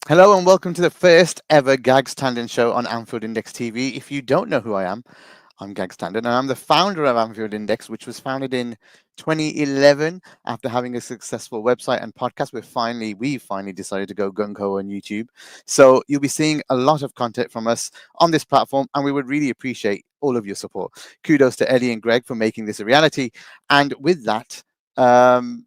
Hello and welcome to the first ever Gags Tandon show on Anfield Index TV. If you don't know who I am, I'm Gags Tandon and I'm the founder of Anfield Index, which was founded in 2011 after having a successful website and podcast. We finally decided to go gung-ho on YouTube. So you'll be seeing a lot of content from us on this platform and we would really appreciate all of your support. Kudos to Eddie and Greg for making this a reality. And with that, um,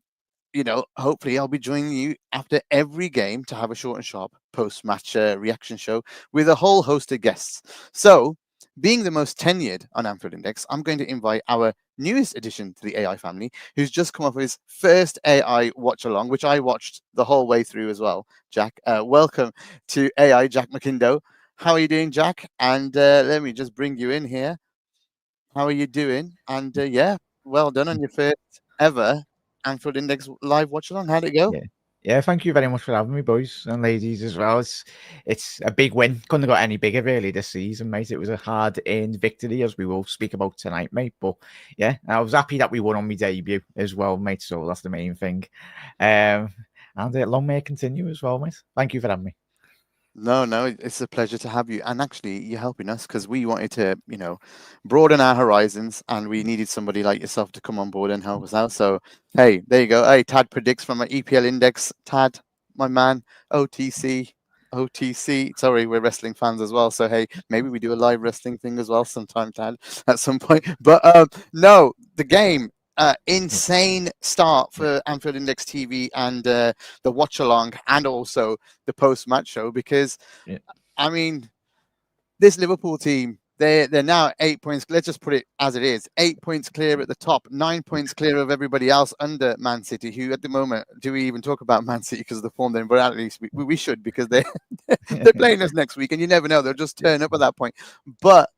hopefully I'll be joining you after every game to have a short and sharp post-match reaction show with a whole host of guests. So, being the most tenured on Anfield Index, I'm going to invite our newest addition to the AI family, who's just come up with his first AI watch along, which I watched the whole way through as well. Jack, welcome to AI, Jack McIndoe. How are you doing, Jack? And let me just bring you in here. How are you doing? And yeah, well done on your first ever Anfield Index live watch along. How'd it go? Yeah. Yeah, thank you very much for having me, boys and ladies, as well. It's a big win. Couldn't have got any bigger, really, this season, mate. It was a hard-earned victory, as we will speak about tonight, mate. But yeah, I was happy that we won on my debut as well, mate. So that's the main thing. And long may it continue as well, mate. Thank you for having me. No, it's a pleasure to have you. And actually, you're helping us because we wanted to, broaden our horizons and we needed somebody like yourself to come on board and help us out. So, hey, there you go. Hey, Tad predicts from an EPL Index. Tad, my man, OTC. OTC. Sorry, we're wrestling fans as well. So, hey, maybe we do a live wrestling thing as well sometime, Tad, at some point. But no, the game. Insane start for Anfield Index TV and the watch along and also the post match show because Yeah. I mean this Liverpool team they're now 8 points. Let's just put it as it is: 8 points clear at the top, 9 points clear of everybody else under Man City. Who at the moment do we even talk about Man City because of the form they're in? But at least we should because they're playing us next week, and you never know, they'll just turn up at that point. But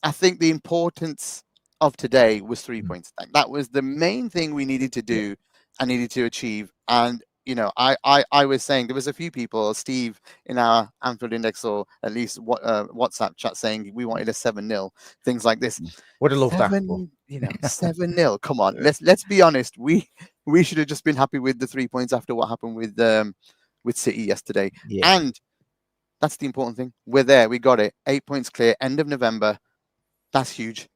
I think the importance of today was 3 points. That was the main thing we needed to Yeah. do and needed to achieve. And I was saying there was a few people, Steve in our Anfield Index or at least what WhatsApp chat saying we wanted a 7-0, things like this. Would have loved that. But 7-0. Come on, let's be honest. We should have just been happy with the 3 points after what happened with City yesterday. yeah. And that's the important thing. We're there. We got it. 8 points clear. End of November. That's huge.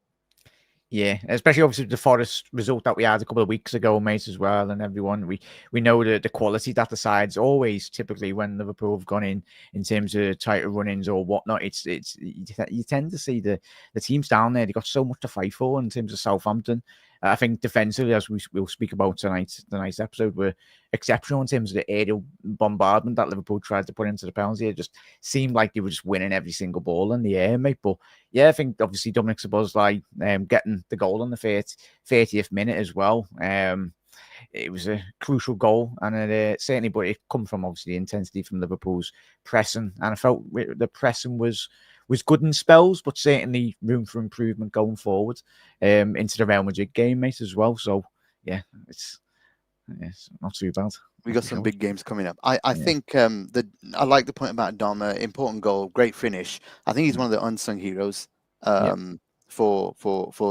Yeah, especially obviously the Forest result that we had a couple of weeks ago, mate, as well, and everyone we know the quality that the sides always typically when Liverpool have gone in terms of tighter run-ins or whatnot. It's you tend to see the teams down there. They got so much to fight for in terms of Southampton. I think defensively, as we'll speak about tonight's episode, were exceptional in terms of the aerial bombardment that Liverpool tried to put into the penalty. It just seemed like they were just winning every single ball in the air, mate. But yeah, I think obviously Dominic Szoboszlai getting the goal on the 30th minute as well. It was a crucial goal, and it certainly, but it come from obviously the intensity from Liverpool's pressing, and I felt the pressing was good in spells, but certainly room for improvement going forward into the Real Madrid game, mate, as well. So yeah, it's not too bad. We got some big games coming up. I Yeah. think I like the point about Dom. Important goal, great finish. I think he's one of the unsung heroes Yeah. for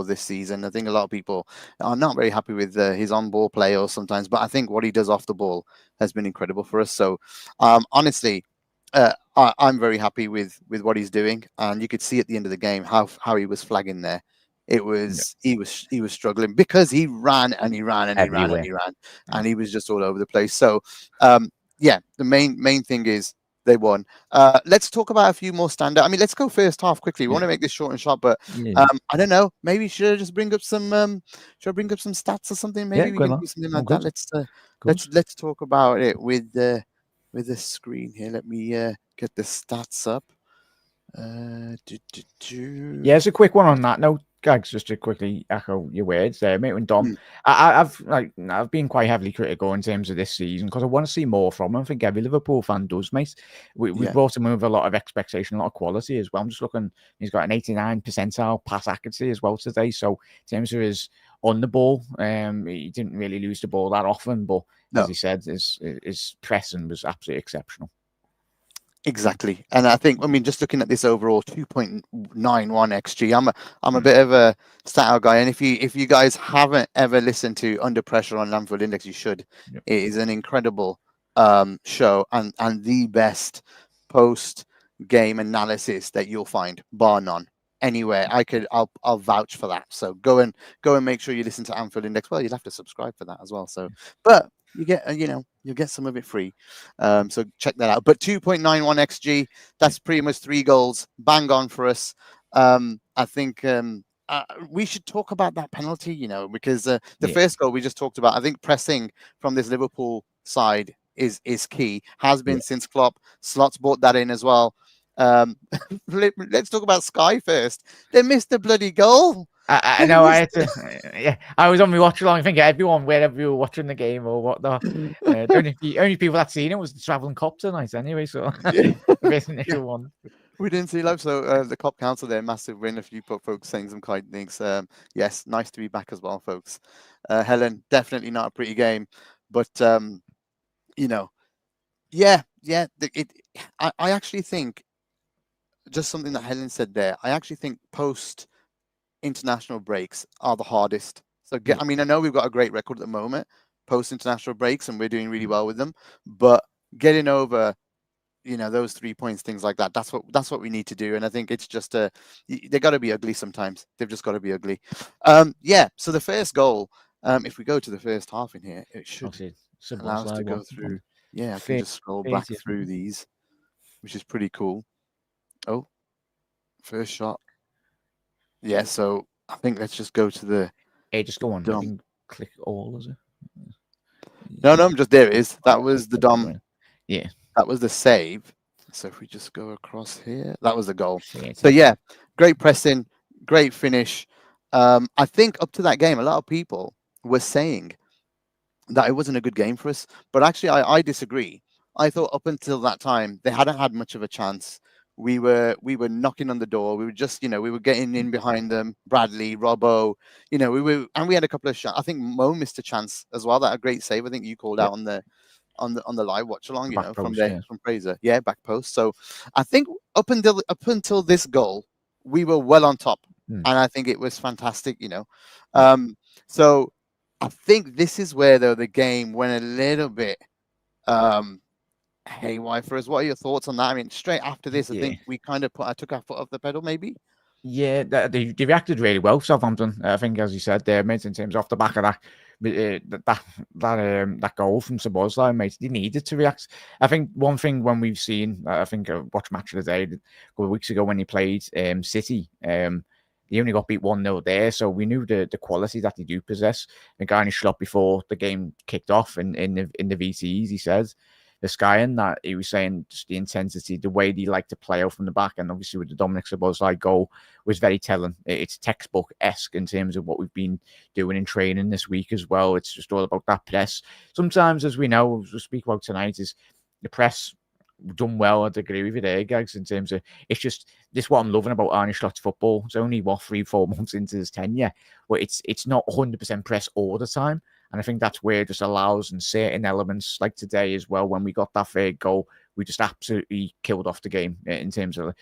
this season. I think a lot of people are not very happy with his on ball play or sometimes, but I think what he does off the ball has been incredible for us. So honestly, I'm very happy with what he's doing, and you could see at the end of the game how he was flagging there. It Yeah. was he was struggling because he ran and he ran and he ran and Everywhere. he ran Yeah. and he was just all over the place. So yeah, the main thing is they won. Let's talk about a few more standout. I mean, let's go first half quickly. We want Yeah. to make this short and sharp, but Yeah. I don't know. Maybe should I just bring up some should I bring up some stats or something? Yeah. Maybe we Good can on. do something All like that. good. Let's Good. let's talk about it with the screen here. Let me get the stats up. Yeah, it's a quick one on that note, Gags. Just to quickly echo your words there, mate. When Dom, Mm, I've been quite heavily critical in terms of this season because I want to see more from him. I think every Liverpool fan does, mate. We yeah, brought him with a lot of expectation, a lot of quality as well. I'm just looking; he's got an 89 percentile pass accuracy as well today. So in terms of his on the ball, he didn't really lose the ball that often, but as no, he said, his pressing was absolutely exceptional. exactly. And I think, I mean, just looking at this overall 2.91 xg, I'm a Mm. bit of a stat guy. And if you guys haven't ever listened to Under Pressure on Anfield Index, you should. Yep. It is an incredible show and the best post game analysis that you'll find, bar none. Anywhere I'll vouch for that. So go and make sure you listen to Anfield Index. Well, you'll have to subscribe for that as well. So, but you get you'll get some of it free. So check that out. But 2.91 xg, that's pretty much 3 goals, bang on for us. I think we should talk about that penalty, because the first goal we just talked about, I think pressing from this Liverpool side is key, has been since Klopp. Slot's brought that in as well. Let's talk about Sky first. They missed the bloody goal. I know. I had to. I was on my watch along. I think everyone, wherever you were watching the game or whatnot, the only people that seen it was the travelling cop tonight. Anyway, so initial one. We didn't see live, so the Cop Council there, massive win. A few folks saying some kind things. Yes, nice to be back as well, folks. Helen, definitely not a pretty game, but I actually think just something that Helen said there. I actually think post international breaks are the hardest. So I know we've got a great record at the moment post international breaks, and we're doing really well with them. But getting over, those 3 points, things like that. That's what we need to do. And I think it's just they got to be ugly sometimes. They've just got to be ugly. So the first goal. If we go to the first half in here, it should allow us to go through. Yeah, I can just scroll back through these, which is pretty cool. Oh, first shot. Yeah, so I think let's just go to the. Hey, just go on. I think click all, is it? No, just there it is. That was the Dom. Yeah. That was the save. So if we just go across here, that was the goal. So yeah, great pressing, great finish. I think up to that game, a lot of people were saying that it wasn't a good game for us, but actually I disagree. I thought up until that time they hadn't had much of a chance. We were knocking on the door. We were just, we were getting in behind them. Bradley, Robbo, we had a couple of shots. I think Mo missed a chance as well. That a great save. I think you called out on the live watch along, from Fraser. Yeah, back post. So I think up until this goal, we were well on top, and I think it was fantastic. So I think this is where though the game went a little bit haywire for us. What are your thoughts on that? I mean, straight after this, I think we kind of took our foot off the pedal, maybe. Yeah, they reacted really well, Southampton. I think, as you said, there, mate, in terms off the back of that goal from Szoboszlai, mate, they needed to react. I think one thing when we've seen, I think I watched Match of the Day a couple of weeks ago when he played City. He only got beat 1-0 there, so we knew the quality that they do possess. The guy in his slot before the game kicked off in the VCs, he said. The Sky, and that he was saying just the intensity, the way they like to play out from the back, and obviously with the Dominic Szoboszlai goal was very telling. It's textbook-esque in terms of what we've been doing in training this week as well. It's just all about that press. Sometimes, as we know, as we speak about tonight, is the press done well. I'd agree with you there, Gags, in terms of it's just this what I'm loving about Arne Slot's football. It's only 3-4 months into his tenure, but it's not 100% press all the time. And I think that's where it just allows in certain elements, like today as well, when we got that third goal, we just absolutely killed off the game in terms of,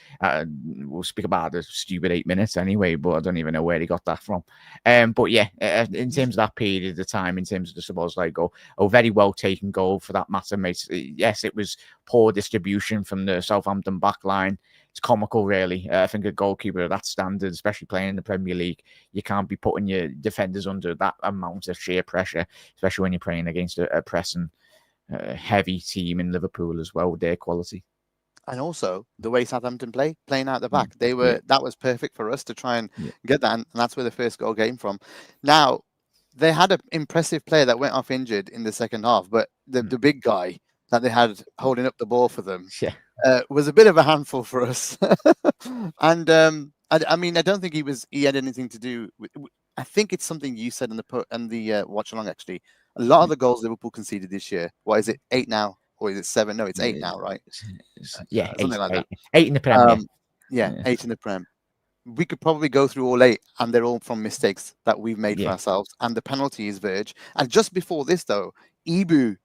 we'll speak about the stupid 8 minutes anyway, but I don't even know where he got that from. But yeah, in terms of that period of the time, in terms of the Szoboszlai goal, a very well taken goal for that matter, mate. Yes, it was poor distribution from the Southampton back line. It's comical, really. I think a goalkeeper of that standard, especially playing in the Premier League, you can't be putting your defenders under that amount of sheer pressure, especially when you're playing against a pressing heavy team in Liverpool as well, with their quality. And also the way Southampton playing out the back, that was perfect for us to try and get that, and that's where the first goal came from. Now, they had an impressive player that went off injured in the second half, but the big guy that they had holding up the ball for them was a bit of a handful for us. And I mean, I don't think he had anything to do with. I think it's something you said in the watch along. Actually, a lot of the goals Liverpool conceded this year. What is it? 8 now, or is it 7? No, it's 8 now, right? Yeah, something like that. 8 in the Prem. 8 in the Prem. We could probably go through all 8, and they're all from mistakes that we've made for ourselves. And the penalty is Verge. And just before this, though, Ibu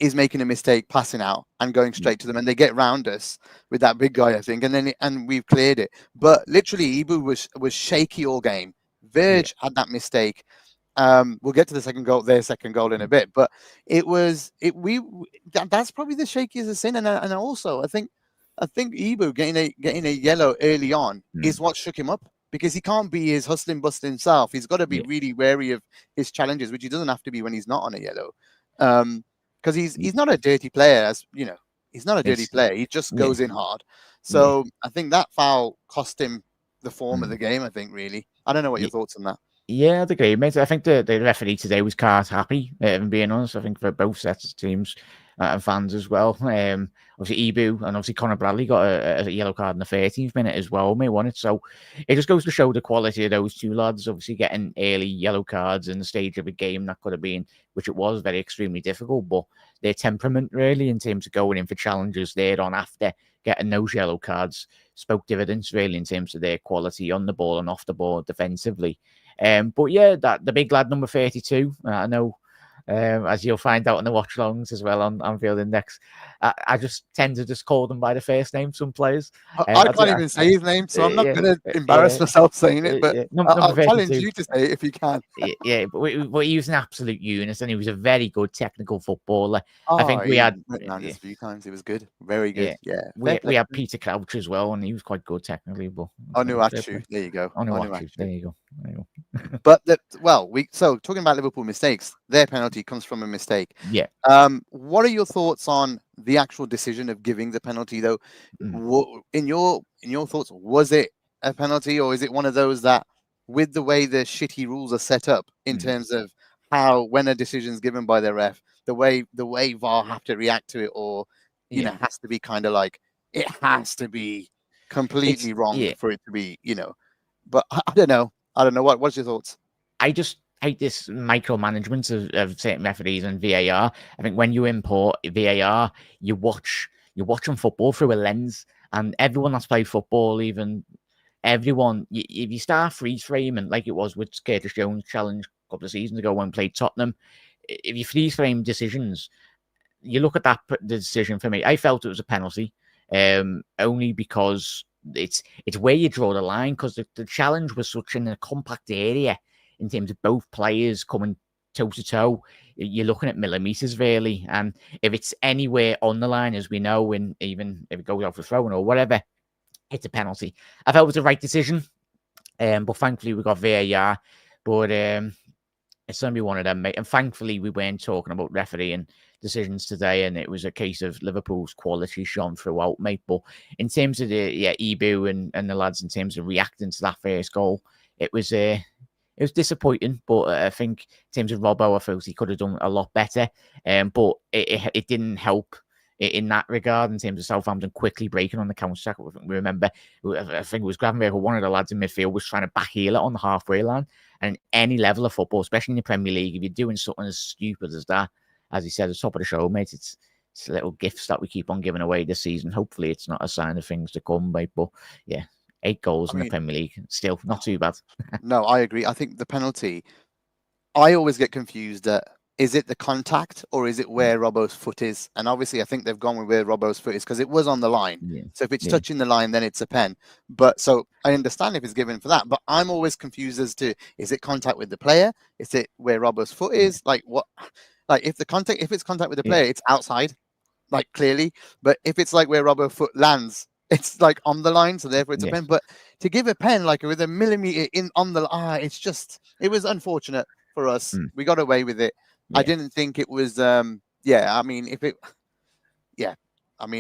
is making a mistake, passing out and going straight to them, and they get round us with that big guy, I think, and we've cleared it. But literally, Ibu was shaky all game. Verge had that mistake. We'll get to their second goal in a bit, but that's probably the shakiest of sin, and also I think Ibu getting a yellow early on is what shook him up, because he can't be his hustling bustling himself. He's got to be yeah, really wary of his challenges, which he doesn't have to be when he's not on a yellow, because he's not a dirty player, as you know. He's not a dirty it's player. He just yeah, goes in hard. yeah. So I think that foul cost him the form of Mm. the game. I think really. I don't know what your thoughts on that. Yeah, I'd agree, mate. I think the referee today was quite happy, if I'm being honest. I think for both sets of teams and fans as well. Obviously, Ibu and obviously Conor Bradley got a yellow card in the 13th minute as well, may won it. So it just goes to show the quality of those two lads. Obviously, getting early yellow cards in the stage of a game that could have been, which it was, very extremely difficult. But their temperament, really, in terms of going in for challenges there on after getting those yellow cards, spoke dividends, really, in terms of their quality on the ball and off the ball defensively. But yeah, that the big lad number 32. I know, as you'll find out in the watch longs as well on Anfield Index. I just tend to just call them by the first name. Some players. I can't even say his name, so I'm not Yeah, going to embarrass yeah, myself saying it. But yeah. I'll Number challenge 32. you to say it if you can. Yeah, but he was an absolute unit, and he was a very good technical footballer. I Oh, think we he had, went round us a few times. It was good, very yeah, good. Yeah, fair we play. had Peter Crouch as well, and he was quite good technically. But fair Onuachu, play. there you go. Onuachu, Onuachu. there you go. There you go. But so talking about Liverpool mistakes, their penalty comes from a mistake. Yeah. What are your thoughts on the actual decision of giving the penalty, though? In your thoughts, was it a penalty, or is it one of those that, with the way the shitty rules are set up in terms of how, when a decision is given by the ref, the way VAR have to react to it, or Yeah. has to be kind of like, it has to be completely wrong for it to be, But I don't know. I don't know. What's your thoughts? I just hate this micromanagement of certain referees and VAR. I think when you import VAR, you're watching football through a lens, and everyone that's played football, even everyone, if you start freeze framing like it was with Curtis Jones' challenge a couple of seasons ago when we played Tottenham, if you freeze frame decisions, you look at the decision. For me, I felt it was a penalty, only because it's where you draw the line, because the challenge was such in a compact area in terms of both players coming toe to toe. You're looking at millimeters really, and if it's anywhere on the line, as we know, and even if it goes out for throwing or whatever, it's a penalty. I felt it was the right decision, but thankfully we got VAR. But it's going to be one of them, mate. And thankfully, we weren't talking about refereeing decisions today, and it was a case of Liverpool's quality shone throughout, mate. But in terms of the Ibu and the lads, in terms of reacting to that first goal, it was disappointing. But I think in terms of Robbo, I felt he could have done a lot better. But it didn't help in that regard, in terms of Southampton quickly breaking on the counter-attack. We remember, I think it was Gravenberg, or one of the lads in midfield, was trying to backheel it on the halfway line. And any level of football, especially in the Premier League, if you're doing something as stupid as that, as he said at the top of the show, mate, it's little gifts that we keep on giving away this season. Hopefully, it's not a sign of things to come, mate. But yeah, 8 goals in the Premier League, still not too bad. No, I agree. I think the penalty, I always get confused at, is it the contact or is it where Robbo's foot is? And obviously, I think they've gone with where Robbo's foot is because it was on the line. Yeah. So if it's touching the line, then it's a pen. But so I understand if it's given for that. But I'm always confused as to, is it contact with the player? Is it where Robbo's foot is? Like what? Like if it's contact with the player, it's outside, like clearly. But if it's like where Robbo's foot lands, it's like on the line, so therefore it's a pen. But to give a pen like with a millimeter in on the it was unfortunate for us. We got away with it. I didn't think it was. I mean,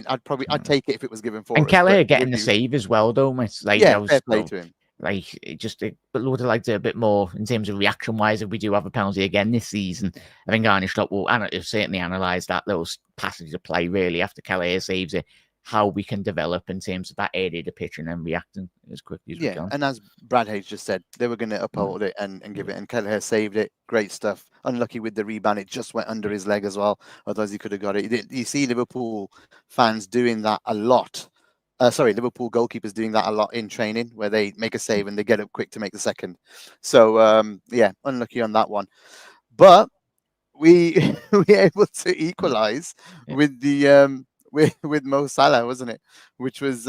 I'd take it if it was given for us. And Kelleher getting the save as well, though. It's like, fair play to him. Like, but would have liked it a bit more in terms of reaction wise if we do have a penalty again this season. I think Arne Slot will certainly analyse that little passage of play really after Kelleher saves it, how we can develop in terms of that area of the pitch and then reacting as quickly as we can. And as Brad Hayes just said, they were going to uphold it and give it, and Kelleher saved it. Great stuff. Unlucky with the rebound, it just went under his leg as well. Otherwise, he could have got it. You see Liverpool fans doing that a lot. Liverpool goalkeepers doing that a lot in training, where they make a save and they get up quick to make the second. So unlucky on that one. But we were able to equalise with the with Mo Salah, wasn't it? Which was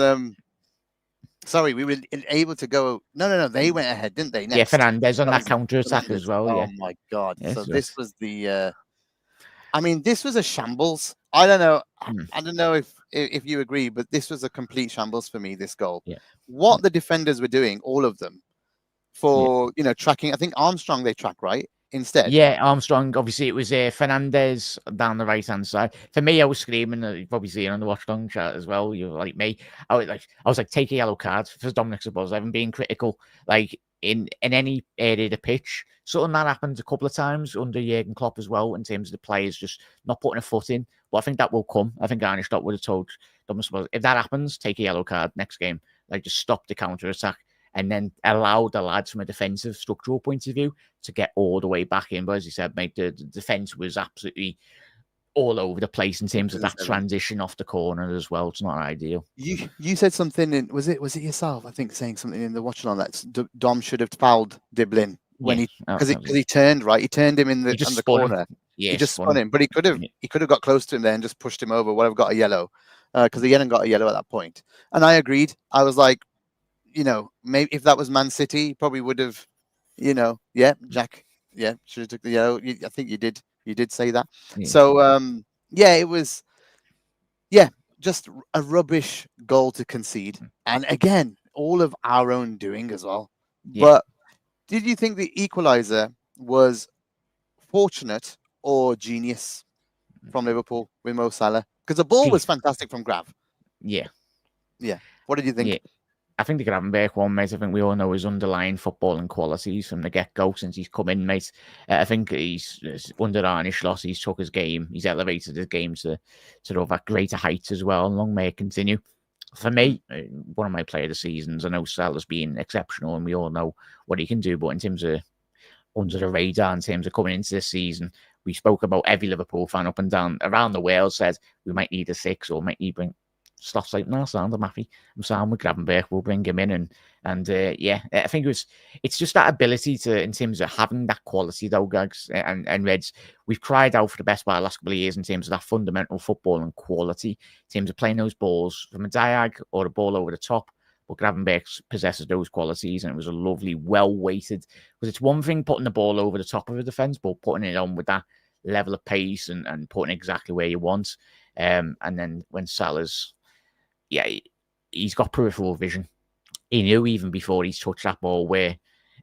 Sorry, we were able to go. No. They went ahead, didn't they? Yeah, Next. Fernandez on That that was counter attack as Fernandes. well. Oh Yeah, my God! yeah. So So this it's, was the. I mean, this was a shambles. I don't know. mm, I don't know if you agree, but this was a complete shambles for me. This goal. yeah, What the defenders were doing, all of them, yeah. for tracking. I think Armstrong they track right instead. Yeah, Armstrong. Obviously, it was Fernandez down the right hand side. For me, I was screaming. You've probably seen on the watch long chat as well. You're like me. I was like, take a yellow card for Dominic Szoboszlai. I haven't been critical, like in any area of the pitch. Something that happened a couple of times under Jurgen Klopp as well, in terms of the players just not putting a foot in. But I think that will come. I think Arne Slot would have told Dominic Szoboszlai, if that happens, take a yellow card next game. Like, just stop the counter attack and then allow the lads from a defensive structural point of view to get all the way back in. But as you said, mate, the defense was absolutely all over the place in terms of that transition off the corner as well. It's not ideal. You said something in was it yourself? I think saying something in the watch along that Dom should have fouled Diblin when Yeah, because he turned right. He turned him in he just on the spun him. corner. Yeah, He just spun spun him. him, but he could have got close to him there and just pushed him over. Would have got a yellow because he hadn't got a yellow at that point. And I agreed. I was like, maybe if that was Man City, he probably would have, yeah, Jack, yeah, should have took the yellow. I think you did. You did say that. Yeah. So yeah, it was, yeah, just a rubbish goal to concede, and again, all of our own doing as well. Yeah. But did you think the equaliser was fortunate or genius from Liverpool with Mo Salah? Because the ball was fantastic from Grav. Yeah. Yeah. What did you think? Yeah. I think the Gravenberch one, mate. I think we all know his underlying footballing qualities from the get-go since he's come in, mate. I think he's under Arne Slot, he's took his game, he's elevated his game to that greater heights as well, and long may it continue. For me, one of my player of the seasons, I know Salah's been exceptional, and we all know what he can do, but in terms of under the radar, in terms of coming into this season, we spoke about every Liverpool fan up and down around the world said we might need a 6 or might need bring. Slot's like, no, sound, I'm happy. I'm sound with Gravenberch. We'll bring him in. And yeah, I think it's just that ability to, in terms of having that quality though, Gags and Reds, we've cried out for the best part of the last couple of years in terms of that fundamental football and quality, in terms of playing those balls from a diag or a ball over the top. But Gravenberch possesses those qualities, and it was a lovely, well-weighted, because it's one thing putting the ball over the top of a defence, but putting it on with that level of pace and putting exactly where you want. And then when Salah's, yeah, he's got peripheral vision. He knew even before he's touched that ball where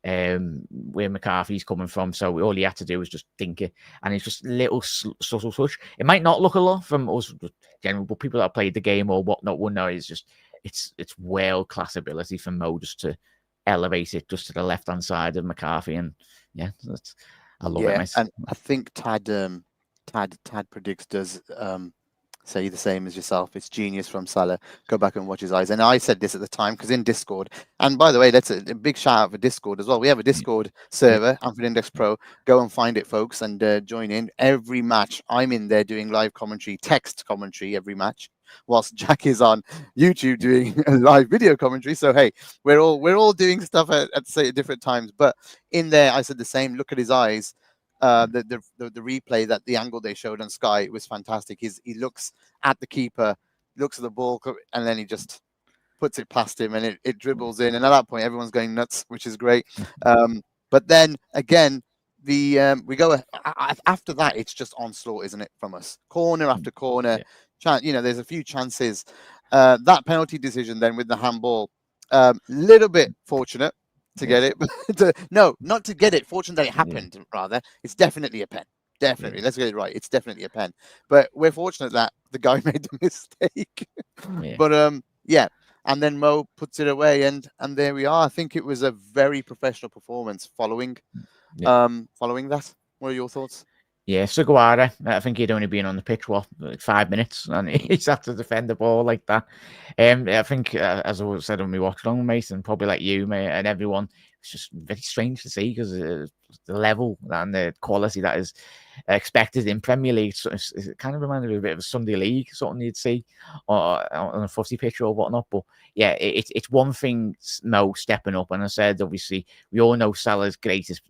McCarthy's coming from. So all he had to do was just think it. And it's just little subtle touch. It might not look a lot from us, general, but people that have played the game or whatnot will know it's world-class ability for Mo just to elevate it just to the left-hand side of McCarthy. And yeah, I love it, mate. And I think Tad predicts does say the same as yourself. It's genius from Salah. Go back and watch his eyes. And I said this at the time because in Discord, and by the way, that's a big shout out for Discord as well. We have a Discord server, Anfield Index Pro. Go and find it, folks, and join in. Every match, I'm in there doing live commentary, text commentary every match, whilst Jack is on YouTube doing a live video commentary. So hey, we're all doing stuff at different times. But in there, I said the same. Look at his eyes. The replay, that the angle they showed on Sky was fantastic. He looks at the keeper, looks at the ball, and then he just puts it past him, and it dribbles in. And at that point, everyone's going nuts, which is great. But then again, we go after that. It's just onslaught, isn't it, from us? Corner after corner. Yeah. There's a few chances. That penalty decision then with the handball, little bit fortunate to get it. No, not to get it. Fortunate that it happened, rather. It's definitely a pen. Definitely. Let's get it right. It's definitely a pen. But we're fortunate that the guy made the mistake. But yeah. And then Mo puts it away, and there we are. I think it was a very professional performance following that. What are your thoughts? Yeah, Sugawara, I think he'd only been on the pitch, like 5 minutes, and he's had to defend the ball like that. I think, as I said when we watched along, mate, and probably like you, mate, and everyone, it's just very strange to see because the level and the quality that is expected in Premier League. So it kind of reminded me a bit of a Sunday League, something you'd see or on a footy pitch or whatnot. But yeah, it's one thing, Mo stepping up, and I said, obviously, we all know Salah's greatest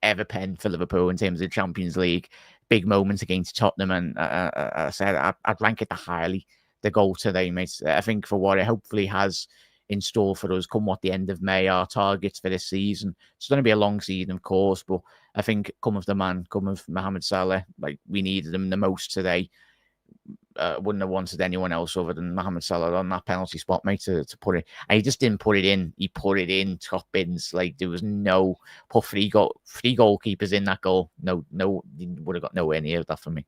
ever pen for Liverpool in terms of the Champions League, big moments against Tottenham, and I said I'd rank it highly, the goal today, mate. I think for what it hopefully has in store for us come what the end of May, our targets for this season. It's going to be a long season, of course, but I think come of the man, come of Mohamed Salah, like we needed him the most today. Wouldn't have wanted anyone else other than Mohamed Salah on that penalty spot, mate, to put it. And he just didn't put it in. He put it in top bins. Like there was no put three goalkeepers in that goal. No, he would have got nowhere near that for me.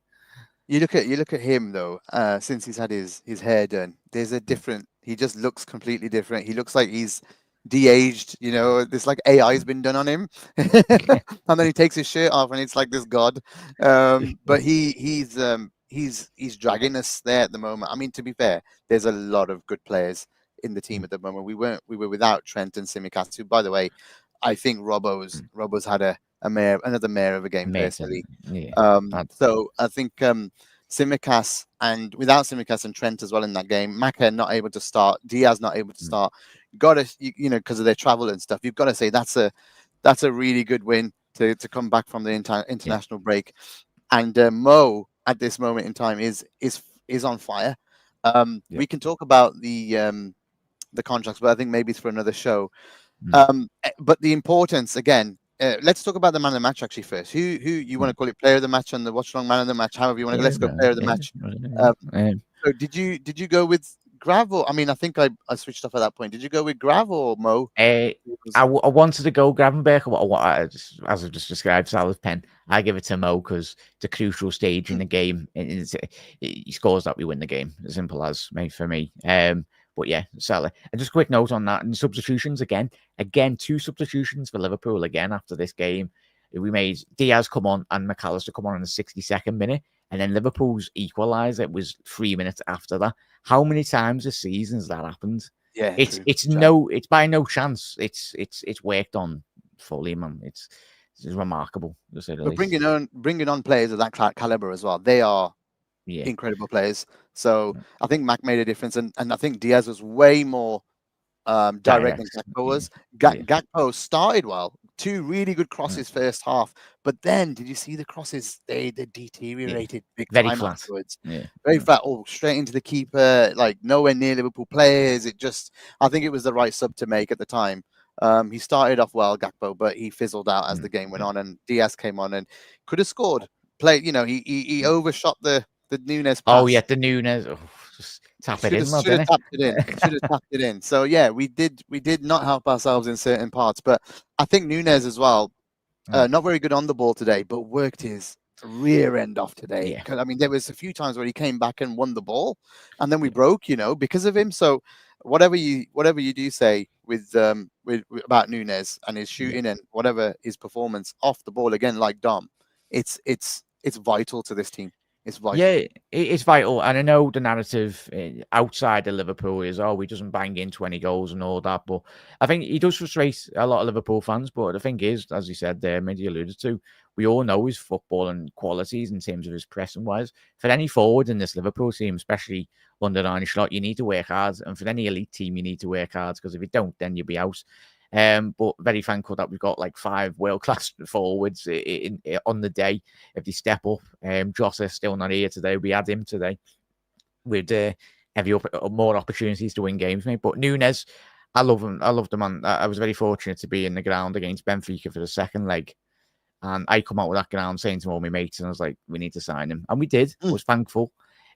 You look at him though. Since he's had his hair done, there's a different. He just looks completely different. He looks like he's de-aged. You know, this like AI has been done on him, and then he takes his shirt off, and it's like this god. But he's dragging us there at the moment. I mean, to be fair, there's a lot of good players in the team at the moment. We were without Trent and Tsimikas, who, by the way, I think Robbo's had another mare of a game personally. Yeah, so I think Tsimikas, and without Tsimikas and Trent as well in that game, Maka not able to start, Diaz not able to start. Got to, you know, because of their travel and stuff. You've got to say that's a really good win to come back from the international break. And Mo at this moment in time is on fire. We can talk about the contracts, but I think maybe it's for another show. But the importance again. Let's talk about the man of the match actually first. Who you want to call it, player of the match and the watch along man of the match, however you want to. Let's go player of the match. So did you go with Grav, or I mean I think I switched off at that point. Did you go with Grav or Mo? I wanted to go Gravenberch. As I've just described, Salah's pen. I give it to Mo because it's a crucial stage in the game. He scores that we win the game. As simple as, mate, for me. But yeah, Salah. And just a quick note on that. And substitutions again, 2 substitutions for Liverpool again after this game. We made Diaz come on and McAllister come on in the 62nd minute. And then Liverpool's equaliser, it was 3 minutes after that. How many times this season has that happened? Yeah, it's by no chance. It's worked on fully, man. It's remarkable to say the least. Bringing on players of that caliber as well. They are incredible players. So I think Mac made a difference, and I think Diaz was way more direct than Gakpo was. Gakpo started well, 2 really good crosses first half, but then did you see the crosses? They deteriorated big Very time flat. afterwards. Yeah. Very flat, straight into the keeper, like nowhere near Liverpool players. I think it was the right sub to make at the time. He started off well, Gakpo, but he fizzled out as the game went on, and Diaz came on and could have scored. He overshot the Nunes pass. Oh yeah, the Nunes. Just tap it in. Should have tapped it in. Should have tapped it in. So yeah, we did not help ourselves in certain parts, but I think Nunes as well, not very good on the ball today, but worked his rear end off today. Because I mean, there was a few times where he came back and won the ball, and then we broke, because of him. So whatever you do say with about Nunes and his shooting and whatever his performance off the ball again, like Dom, it's vital to this team. It's vital. Yeah, it's vital. And I know the narrative outside of Liverpool is, he doesn't bang in 20 goals and all that. But I think he does frustrate a lot of Liverpool fans. But the thing is, as you said there, maybe alluded to, we all know his football and qualities in terms of his pressing wise. For any forward in this Liverpool team, especially under Arne Slot, you need to work hard. And for any elite team, you need to work hard, because if you don't, then you'll be out. But very thankful that we've got like 5 world-class forwards on the day if they step up. Jota's still not here today. We had him today with more opportunities to win games, mate. But Nunes, I love him. I love the man. I was very fortunate to be in the ground against Benfica for the second leg. And I come out with that ground saying to all my mates, and I was like, we need to sign him. And we did. I was thankful.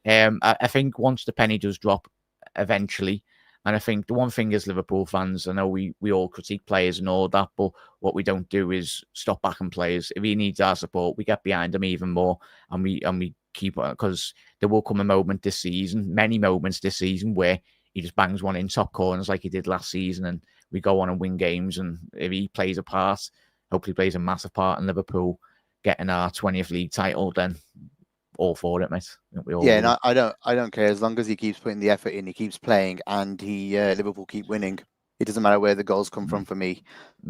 I think once the penny does drop eventually, and I think the one thing as Liverpool fans, I know we all critique players and all that, but what we don't do is stop backing players. If he needs our support, we get behind him even more, and we keep, because there will come a moment this season, many moments this season, where he just bangs one in top corners like he did last season, and we go on and win games. And if he plays a part, hopefully plays a massive part in Liverpool getting our 20th league title, then all for it, mate. And I don't care, as long as he keeps putting the effort in, he keeps playing, and Liverpool keep winning. It doesn't matter where the goals come from for me.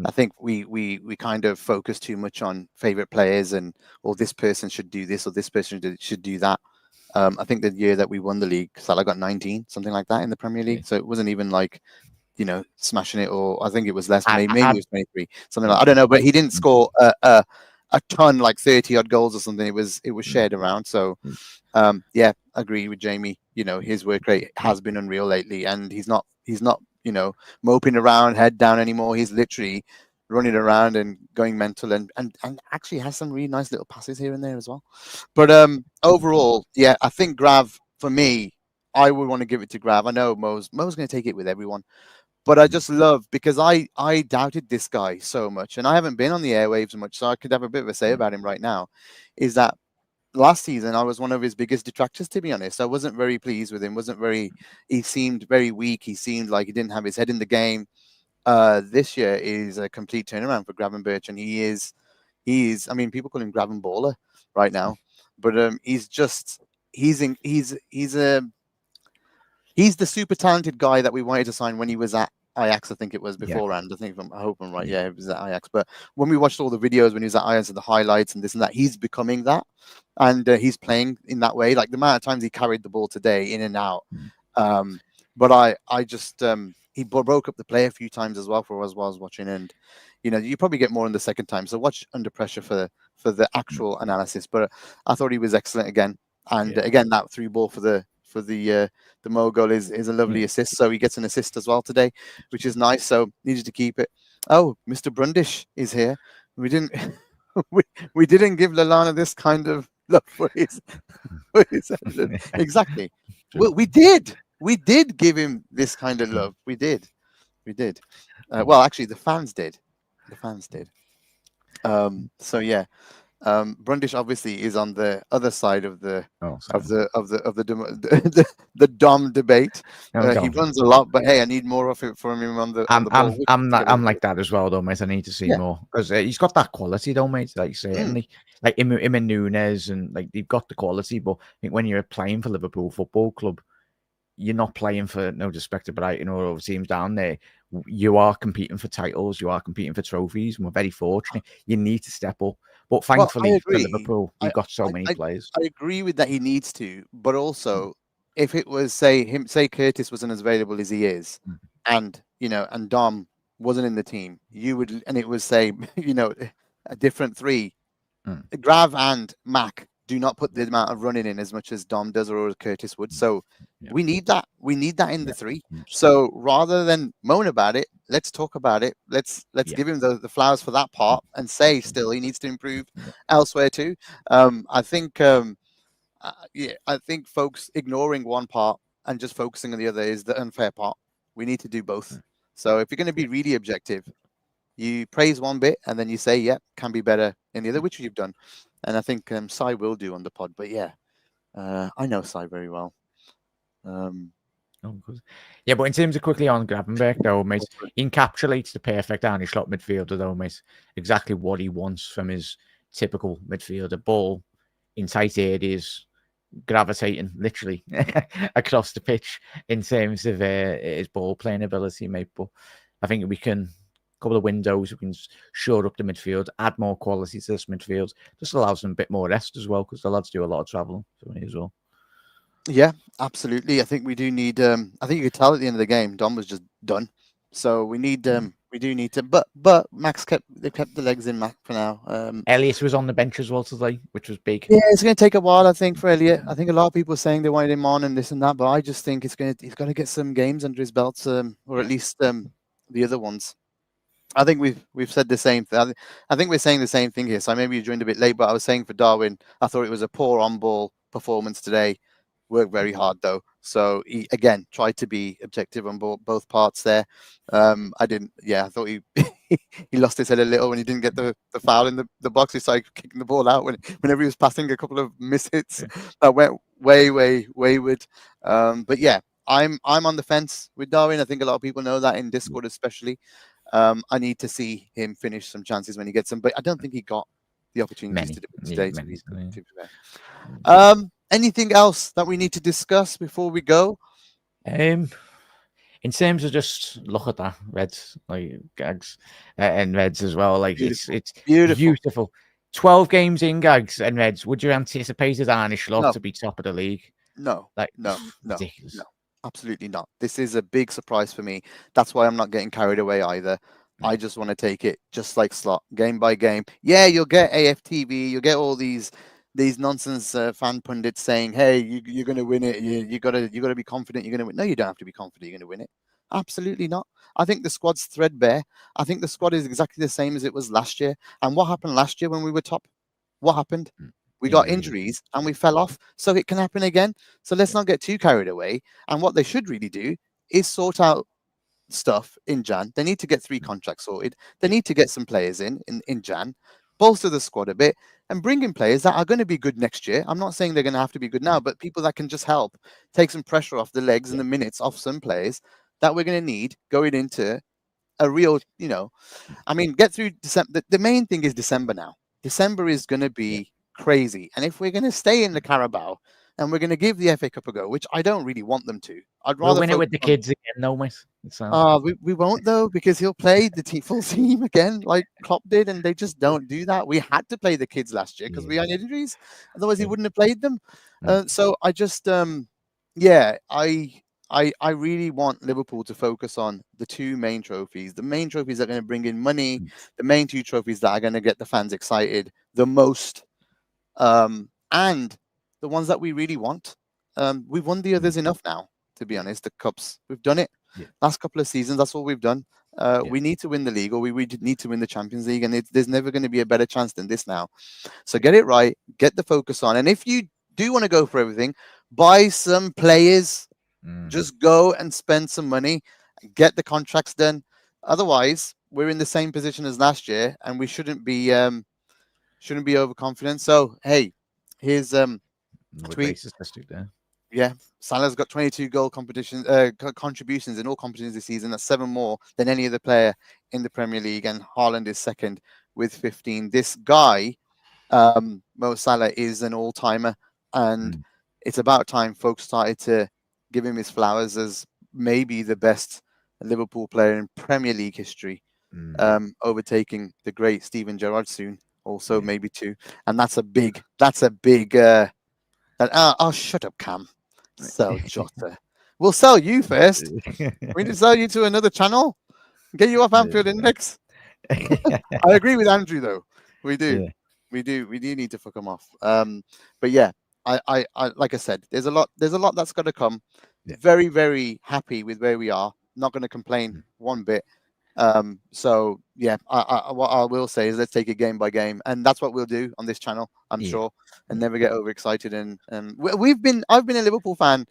I think we kind of focus too much on favorite players and, this person should do this or this person should do that. I think the year that we won the league, Salah got 19, something like that in the Premier League. So it wasn't even like, smashing it, or I think it was less. Maybe it was 23, something like, I don't know, but he didn't score a ton, like 30 odd goals or something. It was shared around. So I agree with Jamie. His work rate has been unreal lately, and he's not moping around, head down anymore. He's literally running around and going mental, and actually has some really nice little passes here and there as well. But overall, yeah, I think Grav, for me, I would want to give it to Grav. I know Mo's going to take it with everyone, but I just love, because I doubted this guy so much, and I haven't been on the airwaves much, so I could have a bit of a say about him right now. Is that last season I was one of his biggest detractors, to be honest. I wasn't very pleased with him. He seemed very weak. He seemed like he didn't have his head in the game. This year is a complete turnaround for Gravenberch, and he is. I mean, people call him Graven Baller right now, but he's just he's the super talented guy that we wanted to sign when he was at Ajax. I think it was Yeah, beforehand. I hope I'm right. yeah, Yeah, it was at Ajax. But when we watched all the videos when he was at Ajax and the highlights and this and that, he's becoming that, and he's playing in that way. Like the amount of times he carried the ball today in and out. Um, but I just he broke up the play a few times as well for us while I was watching, and you probably get more in the second time. So watch Under Pressure for the actual analysis. But I thought he was excellent again, and yeah, again that through ball for the Mo goal is a lovely yeah. assist. So he gets an assist as well today, which is nice. So needed to keep it. Oh, Mr. Brundish is here. We didn't we didn't give Lalana this kind of love for his effort. Exactly. True. Well, we did. We did give him this kind of love. We did. We did. Well, actually, the fans did. The fans did. So yeah, Brundish obviously is on the other side of the Oh, of sorry. the Dom debate. No, He don't. runs a lot, but hey, I need more of it from him on the ball. We'll I'm like that as well, though, mate. I need to see Yeah. more because he's got that quality, though, mate. Like Mm. certainly, like him and Nunes, and like they've got the quality. But I think when you're playing for Liverpool Football Club, you're not playing for no disrespect to Brighton or other teams down there. You are competing for titles. You are competing for trophies, and we're very fortunate. You need to step up. But Well, I thankfully for agree. Liverpool, I, we've got so I many I players. I agree with that. He needs to, but Mm, also if it was say Curtis wasn't as available as he is, mm, and Dom wasn't in the team, and it was say a different three. mm, Grav and Mac do not put the amount of running in as much as Dom does or Curtis would. mm. So Yeah, we need that. We need that in the yeah, three. 100%. So rather than moan about it, let's talk about it. Let's Yeah, give him the flowers for that part and say still he needs to improve elsewhere too. I think yeah, I think folks ignoring one part and just focusing on the other is the unfair part. We need to do both. mm, So if you're going to yeah, be really objective, you praise one bit and then you say, yeah, can be better in the other, mm. which you've done. And I think Sai will do on the pod. But yeah, I know Sai very well. Um, Oh, good. Yeah, but in terms of quickly on Gravenberch, though, mate, he encapsulates the perfect Arnie Slot midfielder, though, mate. Exactly what he wants from his typical midfielder. Ball in tight areas, gravitating literally across the pitch in terms of his ball playing ability, mate. But I think we can, a couple of windows, we can shore up the midfield, add more quality to this midfield. Just allows them a bit more rest as well, because the lads do a lot of travelling for me as well. yeah, absolutely. I think we do need. I think you could tell at the end of the game, Dom was just done. So we need. We do need to. But Max they kept the legs in Mac for now. Elliot was on the bench as well today, which was big. Yeah, it's going to take a while, I think, for Elliot. I think a lot of people are saying they wanted him on and this and that, but I just think he's got to get some games under his belt, or at Yeah. least the other ones. I think we've said the same thing. I think we're saying the same thing here. So maybe you joined a bit late, but I was saying for Darwin, I thought it was a poor on ball performance today. Worked very hard though. So he again tried to be objective on both parts there. I didn't. Yeah, I thought he he lost his head a little when he didn't get the foul in the box. He started kicking the ball out whenever he was passing a couple of misses Yeah. that went way wayward. But yeah, I'm on the fence with Darwin. I think a lot of people know that in Discord especially. I need to see him finish some chances when he gets them, but I don't think he got the opportunities to Many, do it yeah, today. many. To be fair. Anything else that we need to discuss before we go? Um, in terms of just look at that Reds, like Gags and Reds as well. Like Beautiful, it's beautiful. beautiful. 12 games in Gags and Reds. Would you anticipate Arnie Slot No, to be top of the league? no, Like no, no, no, ridiculous. absolutely not. This is a big surprise for me. That's why I'm not getting carried away either. I just want to take it just like slot, game by game. Yeah, you'll get AFTV, you'll get all these nonsense fan pundits saying, "Hey, you're going to win it. You gotta be confident you're going to win." No, you don't have to be confident you're going to win it. Absolutely not. I think the squad's threadbare. I think the squad is exactly the same as it was last year. And what happened last year when we were top? What happened? We got Injuries. injuries and we fell off. So it can happen again. So let's not get too carried away. And what they should really do is sort out stuff in Jan. They need to get 3 contracts sorted. They Yeah. need to get some players in Jan, bolster the squad a bit, and bring in players that are going to be good next year. I'm not saying they're going to have to be good now, but people that can just help take some pressure off the legs and Yeah. the minutes off some players that we're going to need going into a real, I mean, get through December. The main thing is December now. December is going to Yeah. be crazy. And if we're going to stay in the Carabao and we're going to give the FA Cup a go, which I don't really want them to, I'd We'll rather win it focus with the on. kids again, though, mate. So We won't though because he'll play the full team again like Klopp did, and they just don't do that. We had to play the kids last year because yeah. we had injuries, otherwise he Yeah. wouldn't have played them. Mm. So I just yeah, I really want Liverpool to focus on the 2 main trophies, the main trophies that are going to bring in money, Mm. the main 2 trophies that are going to get the fans excited the most, and the ones that we really want. We've won the Mm. others enough now, to be Yeah. honest. The cups, we've done it. Yeah. Last couple of seasons, that's all we've done. Yeah. We need to win the league, or we need to win the Champions League, and there's never going to be a better chance than this now. So get it right, get the focus on, and if you do want to go for everything, buy some players. Mm. Just go and spend some money, get the contracts done. Otherwise, we're in the same position as last year, and we shouldn't be overconfident. So hey, here's a We're tweet. great statistic there. Yeah, Salah's got 22 goal competition contributions in all competitions this season. That's 7 more than any other player in the Premier League, and Haaland is second with 15. This guy, Mo Salah, is an all-timer, and Mm. it's about time folks started to give him his flowers as maybe the best Liverpool player in Premier League history, Mm. overtaking the great Steven Gerrard soon, also Yeah. maybe too. And that's a big. Shut up, Cam. Sell Jota. We'll sell you first. We need to sell you to another channel. Get you off Anfield Index. I agree with Andrew though. We do. Yeah. We do need to fuck them off. But yeah, I like I said, there's a lot that's got to come. Yeah. Very, very happy with where we are. Not going to complain Mm. one bit. So yeah, what I will say is let's take it game by game, and that's what we'll do on this channel, I'm Yeah. sure, and Yeah. never get overexcited. And I've been a Liverpool fan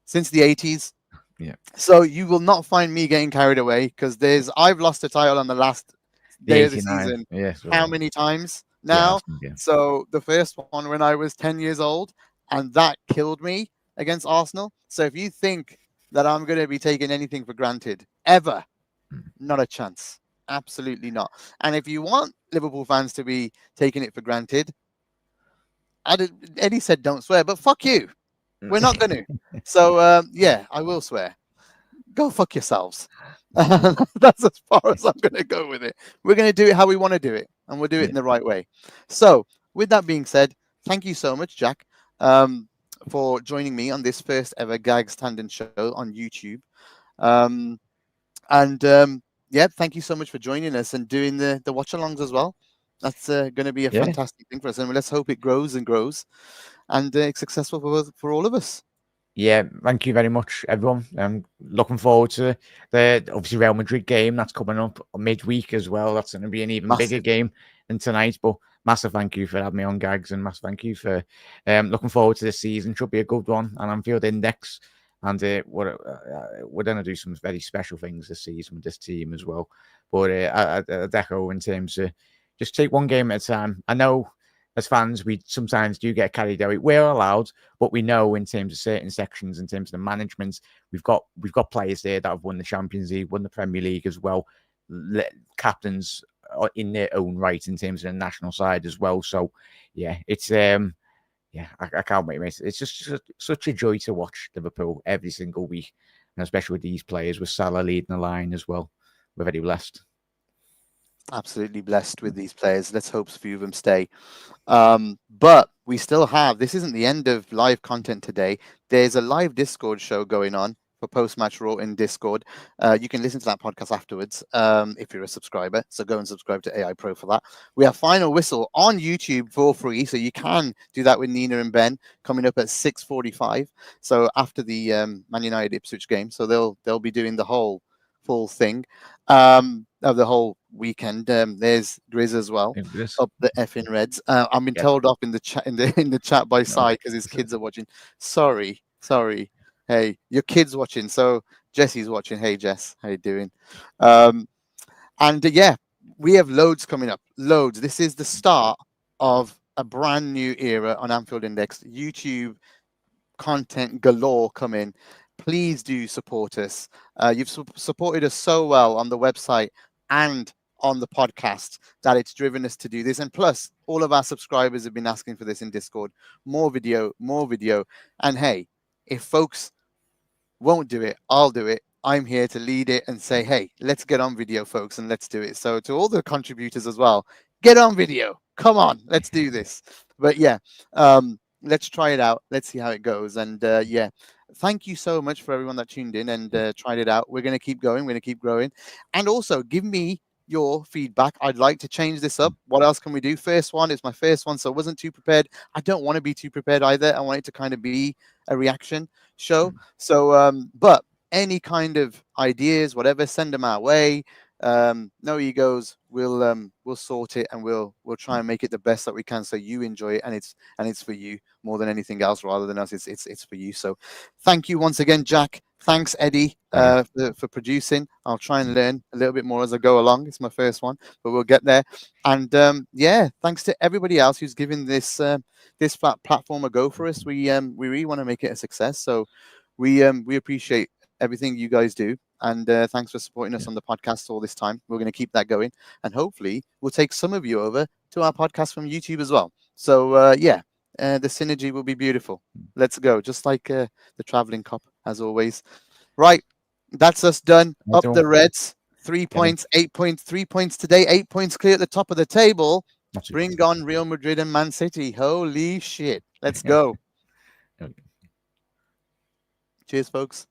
since the 80s. Yeah. So you will not find me getting carried away because I've lost a title on the last The day of the 89. season Yeah. how So many times yeah. now? Yeah. So the first one when I was 10 years old, and that killed me against Arsenal. So if you think that I'm going to be taking anything for granted ever, Mm. not a chance. Absolutely not. And if you want Liverpool fans to be taking it for granted, Eddie said don't swear, but fuck you. We're not going to. So yeah, I will swear. Go fuck yourselves. That's as far as I'm going to go with it. We're going to do it how we want to do it, and we'll do it Yeah. in the right way. So, with that being said, thank you so much, Jack, for joining me on this first ever Gags Tandon show on YouTube. Um, and yeah, thank you so much for joining us and doing the watch alongs as well. That's going to be a Yeah. fantastic thing for us, and let's hope it grows and grows, and it's successful for all of us. Yeah, thank you very much, everyone. I'm looking forward to the obviously Real Madrid game that's coming up midweek as well. That's going to be an even bigger Massive. game than tonight. But massive thank you for having me on, Gags, and massive thank you for looking forward to this season. Should be a good one on Anfield Index, and we're going to do some very special things this season with this team as well. But I'd echo in terms of just take one game at a time. I know as fans, we sometimes do get carried away. We're allowed, but we know in terms of certain sections, in terms of the management, we've got players there that have won the Champions League, won the Premier League as well, captains in their own right in terms of the national side as well. So yeah, it's yeah, I can't wait, mate. It's just such a joy to watch Liverpool every single week, and especially with these players, with Salah leading the line as well. We're very blessed. Absolutely blessed with these players. Let's hope a few of them stay. But we still have, this isn't the end of live content today. There's a live Discord show going on for post-match Raw in Discord. You can listen to that podcast afterwards if you're a subscriber. So go and subscribe to AI Pro for that. We have Final Whistle on YouTube for free, so you can do that with Nina and Ben coming up at 6:45. So after the Man United Ipswich game, so they'll be doing the whole full thing of the whole weekend. There's Grizz as well, think this. up the effing Reds. I've been Yeah. told off in the chat in the chat by No. Sai because his kids are watching. Sorry, sorry. Hey, your kids watching. So Jesse's watching. Hey Jess, how you doing? Um, and yeah, we have loads coming up. Loads. This is the start of a brand new era on Anfield Index. YouTube content galore coming. Please do support us. You've supported us so well on the website and on the podcast that it's driven us to do this. And plus, all of our subscribers have been asking for this in Discord. More video, more video. And hey, if folks won't do it, I'll do it. I'm here to lead it and say, hey, let's get on video, folks, and let's do it. So to all the contributors as well, get on video. Come on, let's do this. But yeah, let's try it out. Let's see how it goes. And yeah, thank you so much for everyone that tuned in and tried it out. We're going to keep going. We're going to keep growing. And also give me your feedback. I'd like to change this up. What else can we do? First one, it's my first one, so I wasn't too prepared. I don't want to be too prepared either. I want it to kind of be a reaction show. So, but any kind of ideas, whatever, send them our way. No egos. We'll sort it and we'll try and make it the best that we can so you enjoy it and it's for you more than anything else rather than us. It's for you. So thank you once again, Jack. Thanks, Eddie, for producing. I'll try and learn a little bit more as I go along. It's my first one, but we'll get there. And yeah, thanks to everybody else who's given this this platform a go for us. We really want to make it a success. So we appreciate everything you guys do. And thanks for supporting us on the podcast all this time. We're going to keep that going. And hopefully we'll take some of you over to our podcast from YouTube as well. So yeah, the synergy will be beautiful. Let's go. Just like the traveling cop, as always. Right. That's us done. Up the Reds. 3 points, 8 points, 3 points today. 8 points clear at the top of the table. Bring on Real Madrid and Man City. Holy shit. Let's go. Cheers, folks.